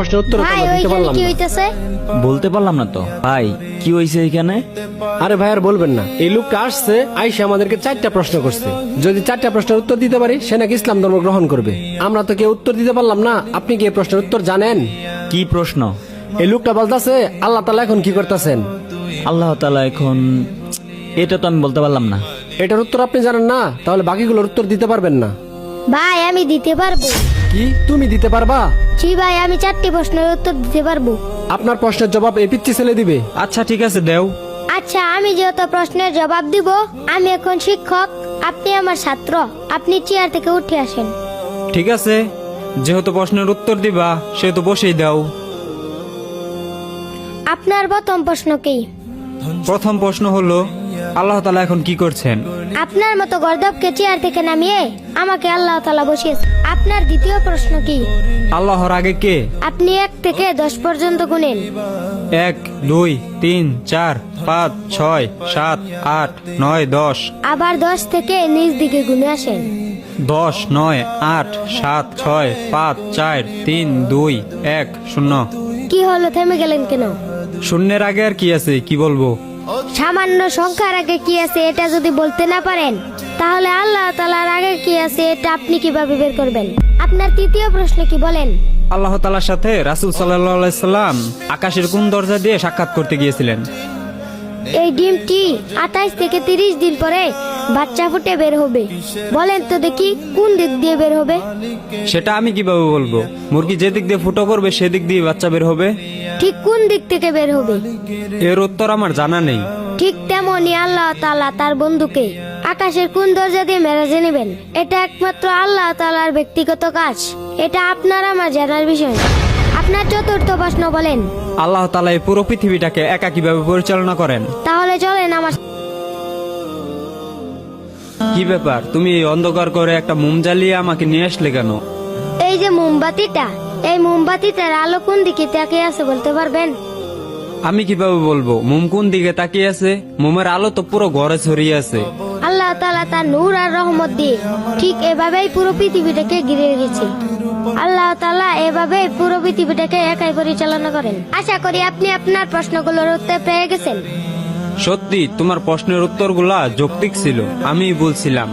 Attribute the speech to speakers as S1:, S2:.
S1: প্রশ্নের উত্তর তো
S2: ভাই
S1: আমরা দিতে
S2: ওইখানে
S1: পারলাম
S2: কি
S1: না।
S2: হইতেছে?
S3: বলতে পারলাম না তো ভাই, কি হয়েছে এখানে?
S1: আরে ভাই আর বলবেন না, এই লোকটা আসছে আইসা আমাদেরকে 4টা প্রশ্ন করছে। যদি 4টা প্রশ্নের উত্তর দিতে পারি সে নাকি ইসলাম ধর্ম গ্রহণ করবে। আমরা তো কেউ উত্তর দিতে পারলাম না। আপনি কি এই প্রশ্নের উত্তর জানেন?
S3: কি প্রশ্ন?
S1: এই লোকটা বলতেছে আল্লাহ তাআলা এখন কি করতেছেন।
S3: আল্লাহ তাআলা এখন, এটা তো আমি বলতে পারলাম না।
S1: এটার উত্তর আপনি জানেন না, তাহলে বাকিগুলোর উত্তর দিতে পারবেন না।
S2: ভাই আমি দিতে পারবো।
S1: কি তুমি দিতে পারবা?
S2: জি ভাই, আমি 4টি প্রশ্নের উত্তর দিতে পারবো।
S1: আপনার প্রশ্নের জবাব এই পিচ্চি ছেলে দিবে।
S3: আচ্ছা ঠিক আছে, দেও।
S2: আচ্ছা, আমি যেহেতু প্রশ্নের জবাব দিব, আমি এখন শিক্ষক, আপনি আমার ছাত্র, আপনি চেয়ার থেকে উঠে আসেন।
S3: ঠিক আছে, যেহেতু প্রশ্নের উত্তর দিবা সেহেতু বসেই দাও।
S2: আপনার প্রথম প্রশ্ন কি?
S3: প্রথম প্রশ্ন হলো, আল্লাহ তাআলা এখন কি করছেন?
S2: আপনার মতো গর্দবকে চেয়ার থেকে নামিয়ে আমাকে আল্লাহ তাআলা বসিয়েছে। আপনার দ্বিতীয় প্রশ্ন কি?
S3: আল্লাহর আগে কে?
S2: আপনি 1 থেকে 10 পর্যন্ত গুনেন।
S3: 1 2 3 4 5 6 7 8 9 10।
S2: আবার 10 থেকে নিচ দিকে গুনে আসেন।
S3: 10 9 8 7 6 5 4 3 2 1 0।
S2: কি হলো, থেমে গেলেন কেন?
S3: শূন্যের আগে আর কি আছে, কি বলবো?
S2: সামান্য সংখ্যার আগে কি আছে এটা যদি বলতে না পারেন, তাহলে আল্লাহ তাআলার আগে কি আছে এটা আপনি কিভাবে বের করবেন? আপনার তৃতীয় প্রশ্ন কি বলেন?
S3: আল্লাহ তাআলার সাথে রাসূল সাল্লাল্লাহু আলাইহি সাল্লাম আকাশের কোন দরজা দিয়ে সাক্ষাৎ করতে গিয়েছিলেন?
S2: এই ডিমটি 28 থেকে 30 দিন পরে বাচ্চা ফুটে বের হবে। বলেন তো দেখি কোন দিক দিয়ে বের হবে?
S3: সেটা আমি কিভাবে বলবো? মুরগি যে দিক দিয়ে ফুটো করবে সেদিক দিয়ে বাচ্চা বের হবে।
S2: ঠিক কোন দিক থেকে বের হবে?
S3: এর উত্তর আমার জানা নেই।
S2: ঠিক তেমনই আল্লাহ তাআলা তার বন্ধুকে আকাশের কোন দরজা দিয়ে মেরাজে নেবেন, এটা একমাত্র আল্লাহ তাআলার ব্যক্তিগত কাজ। এটা আপনার আমার জানার বিষয় না। আপনার চতুর্থ প্রশ্ন বলেন।
S3: আল্লাহ তাআলা এই পুরো পৃথিবীটাকে একা কিভাবে পরিচালনা করেন?
S2: তাহলে চলেন আমার।
S3: কি ব্যাপার, তুমি এই অন্ধকার করে একটা মোম জ্বালিয়ে আমাকে নিয়ে আসলে কেন?
S2: এই যে মোমবাতিটা, এই মোমবাতিটার আলো কোন দিকে তাকিয়ে আছে বলতে পারবেন?
S3: আমি কিভাবে বলবো মোম কোন দিকে তাকিয়ে আছে? মোমের আলো তো পুরো ঘরে ছড়িয়ে আছে।
S2: আল্লাহ তাআলা তার নূর আর রহমত দিয়ে ঠিক এভাবেই পুরো পৃথিবীটাকে ঘিরে রেখেছে। আল্লাহ তাআলা এভাবেই পুরো পৃথিবীটাকে একাই পরিচালনা করেন। আশা করি আপনি আপনার প্রশ্নগুলোর উত্তর পেয়ে গেছেন।
S3: সত্যি তোমার প্রশ্নের উত্তরগুলা যৌক্তিক ছিল, আমি বলছিলাম।